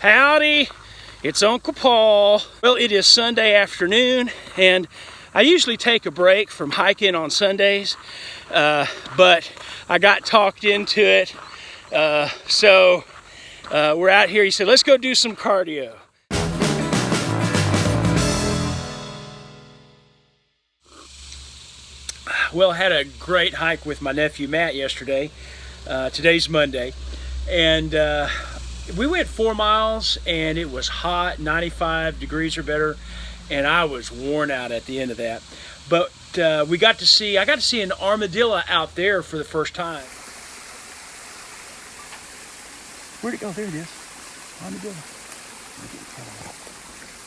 Howdy, it's Uncle Paul. Well, it is Sunday afternoon, and I usually take a break from hiking on Sundays, but I got talked into it. So we're out here. He said, let's go do some cardio. Well, I had a great hike with my nephew Matt yesterday. Today's Monday, and we went 4 miles, and it was hot, 95 degrees or better, and I was worn out at the end of that. But I got to see an armadillo out there for the first time. Where'd it go? There it is. Armadillo.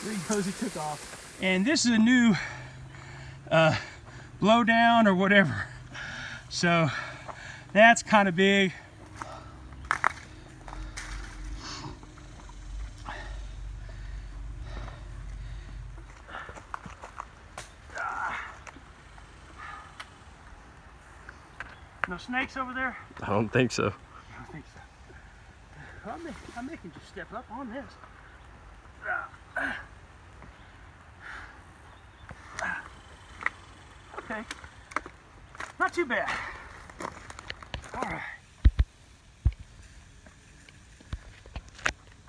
There he goes, he took off. And this is a new blowdown or whatever. So that's kind of big. No snakes over there? I don't think so. I don't think so. I'm making you step up on this. Okay. Not too bad. All right.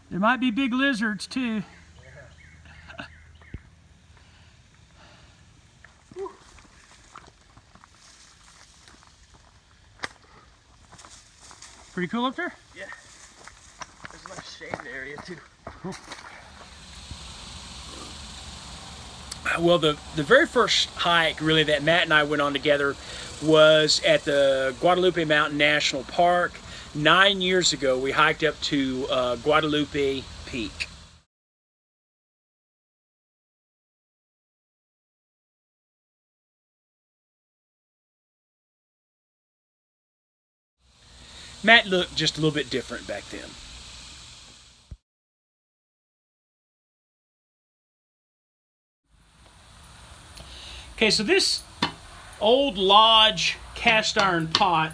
There might be big lizards too. Pretty cool up there? Yeah. There's a nice shaded area too. Cool. Well, the very first hike really that Matt and I went on together was at the Guadalupe Mountain National Park. 9 years ago, we hiked up to Guadalupe Peak. Matt looked just a little bit different back then. Okay, so this old lodge cast iron pot,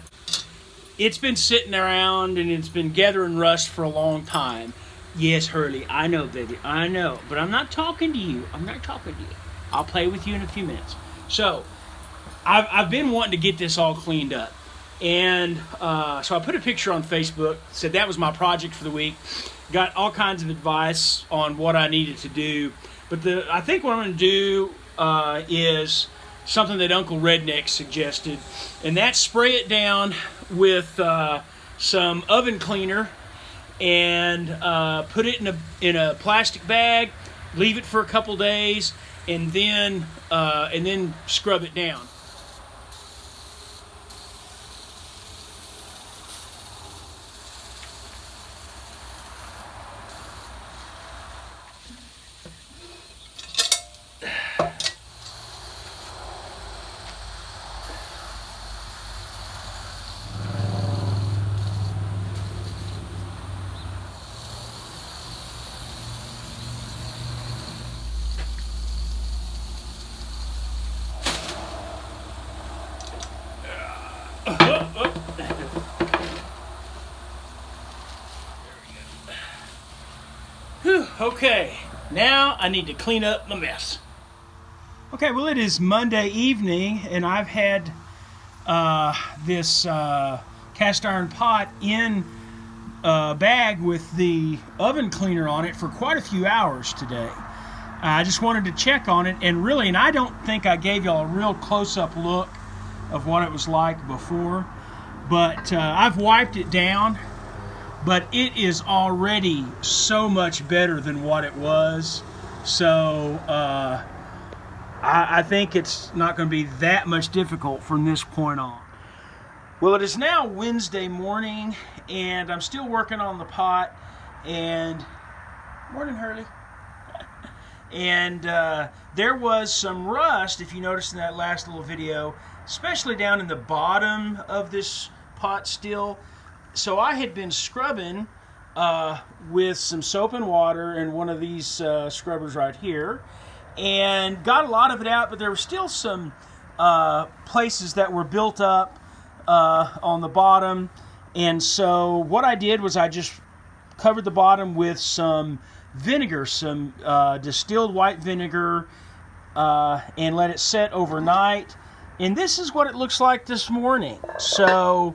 it's been sitting around and it's been gathering rust for a long time. Yes, Hurley, I know, baby, I know. But I'm not talking to you. I'm not talking to you. I'll play with you in a few minutes. So, I've been wanting to get this all cleaned up. And so I put a picture on Facebook, said that was my project for the week. Got all kinds of advice on what I needed to do. But I think what I'm going to do is something that Uncle Redneck suggested. And that's spray it down with some oven cleaner and put it in a plastic bag, leave it for a couple days, and then scrub it down. Whew, okay, now I need to clean up my mess. Okay, well, it is Monday evening, and I've had this cast iron pot in a bag with the oven cleaner on it for quite a few hours today. I just wanted to check on it, and I don't think I gave y'all a real close-up look of what it was like before, but I've wiped it down, but it is already so much better than what it was. So I think it's not going to be that much difficult from this point on. Well, it is now Wednesday morning, and I'm still working on the pot. And morning, Hurley. And there was some rust, if you noticed in that last little video, especially down in the bottom of this pot still. So I had been scrubbing with some soap and water and one of these scrubbers right here, and got a lot of it out, but there were still some places that were built up on the bottom. And so what I did was I just covered the bottom with some vinegar, some distilled white vinegar, and let it set overnight. And this is what it looks like this morning. So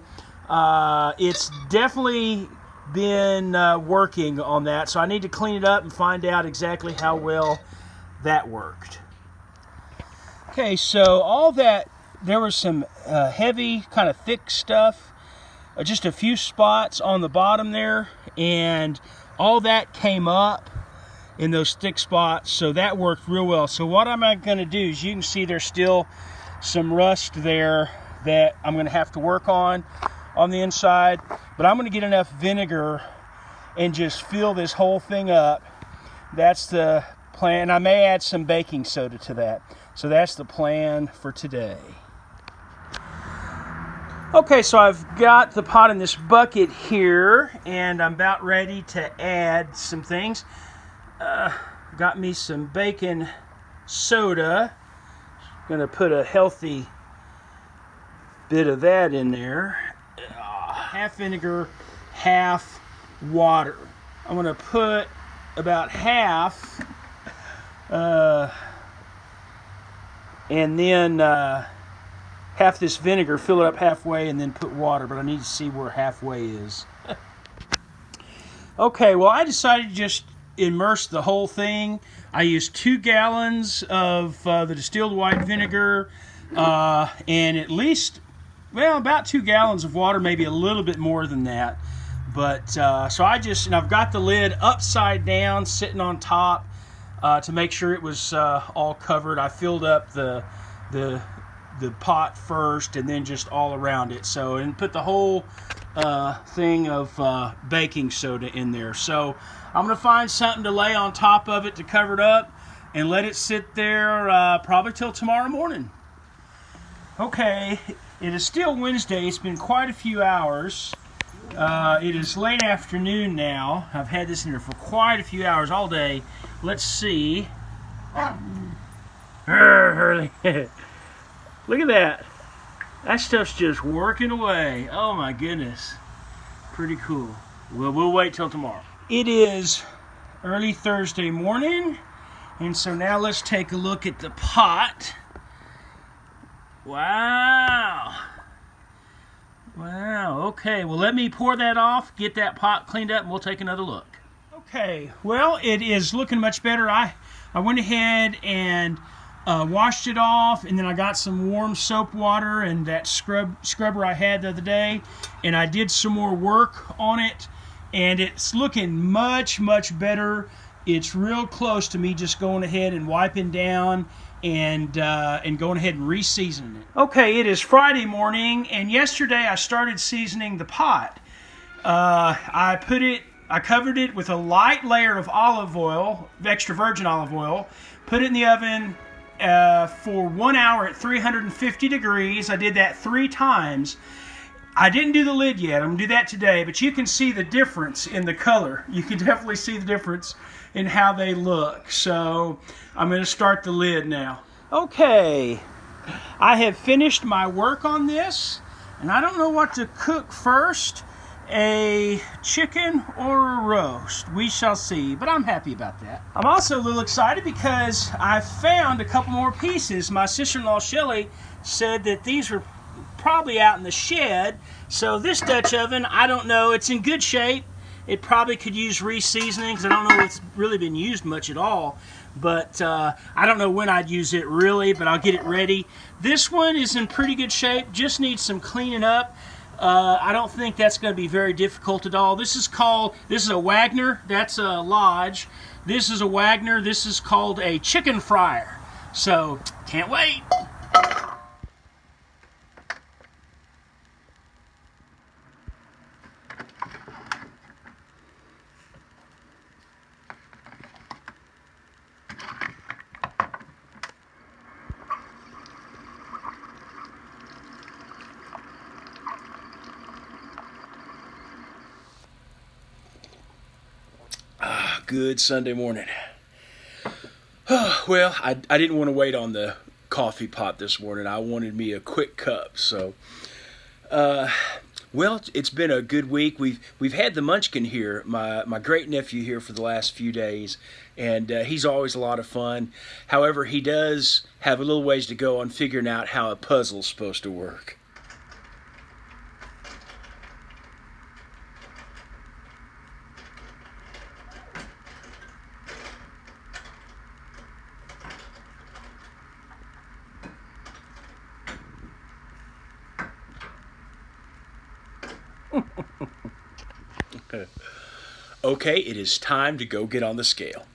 it's definitely been working on that. So I need to clean it up and find out exactly how well that worked. Okay, so all that, there was some heavy, kind of thick stuff, just a few spots on the bottom there, and all that came up in those thick spots, so that worked real well. So what am I going to do is, you can see there's still some rust there that I'm going to have to work on the inside, but I'm going to get enough vinegar and just fill this whole thing up. That's the plan. I may add some baking soda to that. So that's the plan for today. Okay, so I've got the pot in this bucket here, and I'm about ready to add some things. Got me some baking soda. Gonna put a healthy bit of that in there. Half vinegar, half water. I'm gonna put about half, and then half this vinegar, fill it up halfway, and then put water, but I need to see where halfway is. Okay, well, I decided to just immerse the whole thing. I used 2 gallons of the distilled white vinegar, and at least, well, about 2 gallons of water, maybe a little bit more than that. But, so and I've got the lid upside down, sitting on top, to make sure it was all covered. I filled up the pot first, and then just all around it. So, and put the whole thing of baking soda in there. So I'm going to find something to lay on top of it to cover it up and let it sit there probably till tomorrow morning. Okay, it is still Wednesday. It's been quite a few hours. It is late afternoon now. I've had this in here for quite a few hours, all day. Let's see. Hurley. Look at that. That stuff's just working away. Oh my goodness. Pretty cool. Well, we'll wait till tomorrow. It is early Thursday morning, and so now let's take a look at the pot. Wow. Wow, okay. Well, let me pour that off, get that pot cleaned up, and we'll take another look. Okay, well, it is looking much better. I went ahead and washed it off, and then I got some warm soap water and that scrubber I had the other day, and I did some more work on it, and it's looking much, much better. It's real close to me just going ahead and wiping down and going ahead and re-seasoning it. Okay, it is Friday morning, and yesterday I started seasoning the pot. I covered it with a light layer of olive oil, extra virgin olive oil, put it in the oven for 1 hour at 350 degrees. I did that 3 times. I didn't do the lid yet. I'm going to do that today, but you can see the difference in the color. You can definitely see the difference in how they look. So I'm going to start the lid now. Okay, I have finished my work on this, and I don't know what to cook first, a chicken or a roast. We shall see, but I'm happy about that. I'm also a little excited because I found a couple more pieces. My sister-in-law Shelly said that these were probably out in the shed. So this Dutch oven, I don't know, it's in good shape. It probably could use re-seasoning because I don't know if it's really been used much at all. But I don't know when I'd use it really, but I'll get it ready. This one is in pretty good shape, just needs some cleaning up. I don't think that's going to be very difficult at all. This is a Wagner, that's a Lodge. This is a Wagner, this is called a chicken fryer. So, can't wait. Good Sunday morning. Well, I didn't want to wait on the coffee pot this morning. I wanted me a quick cup. So, Well, it's been a good week. We've had the Munchkin here, my great nephew here for the last few days, and he's always a lot of fun. However, he does have a little ways to go on figuring out how a puzzle's supposed to work. Okay, it is time to go get on the scale.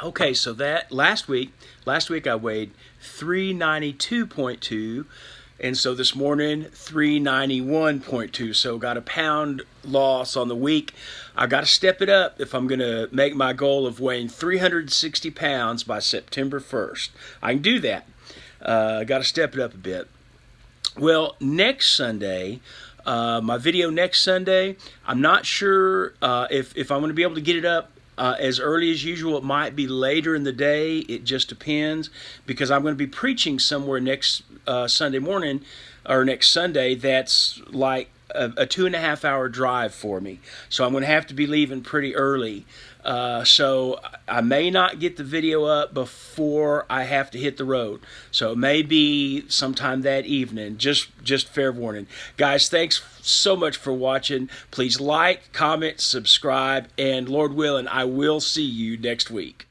Okay, so that last week I weighed 392.2, and so this morning 391.2. So got a pound loss on the week. I got to step it up if I'm going to make my goal of weighing 360 pounds by September 1st. I can do that. I got to step it up a bit. Well, next Sunday, my video next Sunday, I'm not sure if I'm going to be able to get it up as early as usual. It might be later in the day. It just depends, because I'm going to be preaching somewhere next Sunday morning, or next Sunday, that's like a 2.5 hour drive for me. So I'm going to have to be leaving pretty early. So I may not get the video up before I have to hit the road. So it may be sometime that evening. Just fair warning. Guys, thanks so much for watching. Please like, comment, subscribe, and Lord willing, I will see you next week.